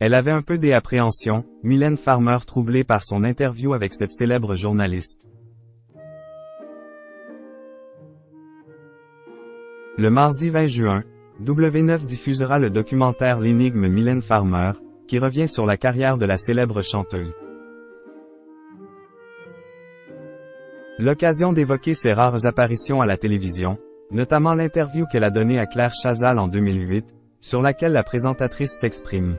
Elle avait un peu d'appréhension, Mylène Farmer troublée par son interview avec cette célèbre journaliste. Le mardi 20 juin, W9 diffusera le documentaire L'énigme Mylène Farmer, qui revient sur la carrière de la célèbre chanteuse. L'occasion d'évoquer ses rares apparitions à la télévision, notamment l'interview qu'elle a donnée à Claire Chazal en 2008, sur laquelle la présentatrice s'exprime.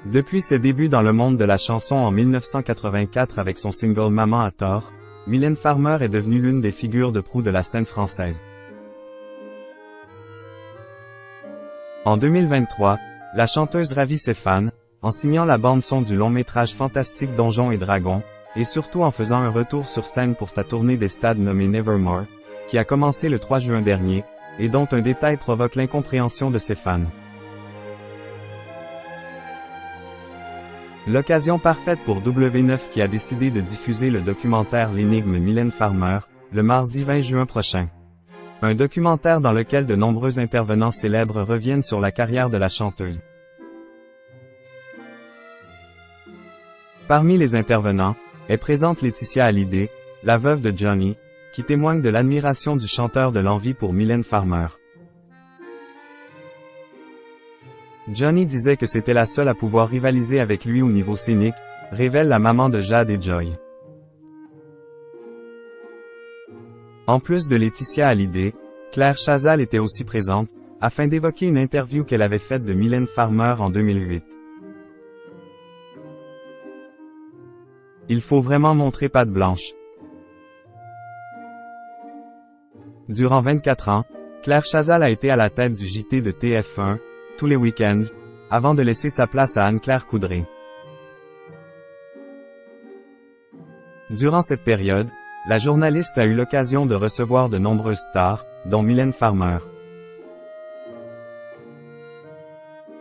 Depuis ses débuts dans le monde de la chanson en 1984 avec son single Maman a tort, Mylène Farmer est devenue l'une des figures de proue de la scène française. En 2023, la chanteuse ravit ses fans, en signant la bande-son du long-métrage fantastique Donjons et Dragons, et surtout en faisant un retour sur scène pour sa tournée des stades nommée Nevermore, qui a commencé le 3 juin dernier, et dont un détail provoque l'incompréhension de ses fans. L'occasion parfaite pour W9 qui a décidé de diffuser le documentaire L'énigme Mylène Farmer, le mardi 20 juin prochain. Un documentaire dans lequel de nombreux intervenants célèbres reviennent sur la carrière de la chanteuse. Parmi les intervenants, est présente Laetitia Hallyday, la veuve de Johnny, qui témoigne de l'admiration du chanteur de l'envie pour Mylène Farmer. Johnny disait que c'était la seule à pouvoir rivaliser avec lui au niveau scénique, révèle la maman de Jade et Joy. En plus de Laetitia Hallyday, Claire Chazal était aussi présente, afin d'évoquer une interview qu'elle avait faite de Mylène Farmer en 2008. Il faut vraiment montrer patte blanche. Durant 24 ans, Claire Chazal a été à la tête du JT de TF1, tous les week-ends, avant de laisser sa place à Anne-Claire Coudray. Durant cette période, la journaliste a eu l'occasion de recevoir de nombreuses stars, dont Mylène Farmer.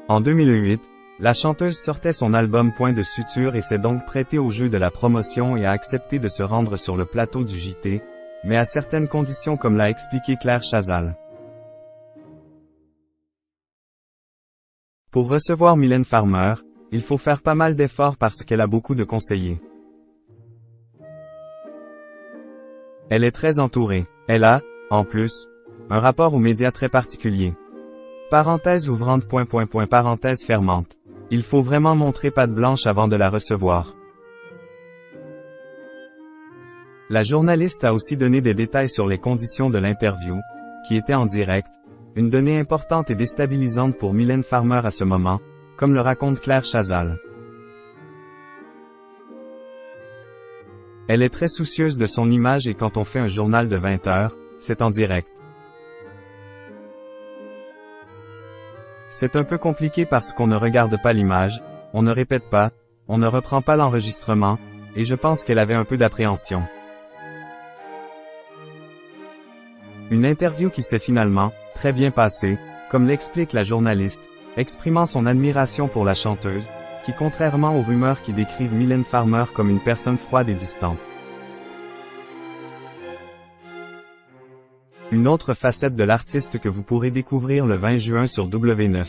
En 2008, la chanteuse sortait son album Point de suture et s'est donc prêtée au jeu de la promotion et a accepté de se rendre sur le plateau du JT, mais à certaines conditions comme l'a expliqué Claire Chazal. Pour recevoir Mylène Farmer, il faut faire pas mal d'efforts parce qu'elle a beaucoup de conseillers. Elle est très entourée. Elle a, en plus, un rapport aux médias très particulier. Parenthèse ouvrante ... parenthèse fermante. Il faut vraiment montrer patte blanche avant de la recevoir. La journaliste a aussi donné des détails sur les conditions de l'interview, qui était en direct, une donnée importante et déstabilisante pour Mylène Farmer à ce moment, comme le raconte Claire Chazal. Elle est très soucieuse de son image et quand on fait un journal de 20 heures, c'est en direct. C'est un peu compliqué parce qu'on ne regarde pas l'image, on ne répète pas, on ne reprend pas l'enregistrement, et je pense qu'elle avait un peu d'appréhension. Une interview qui s'est finalement très bien passée, comme l'explique la journaliste, exprimant son admiration pour la chanteuse, qui contrairement aux rumeurs qui décrivent Mylène Farmer comme une personne froide et distante. Une autre facette de l'artiste que vous pourrez découvrir le 20 juin sur W9.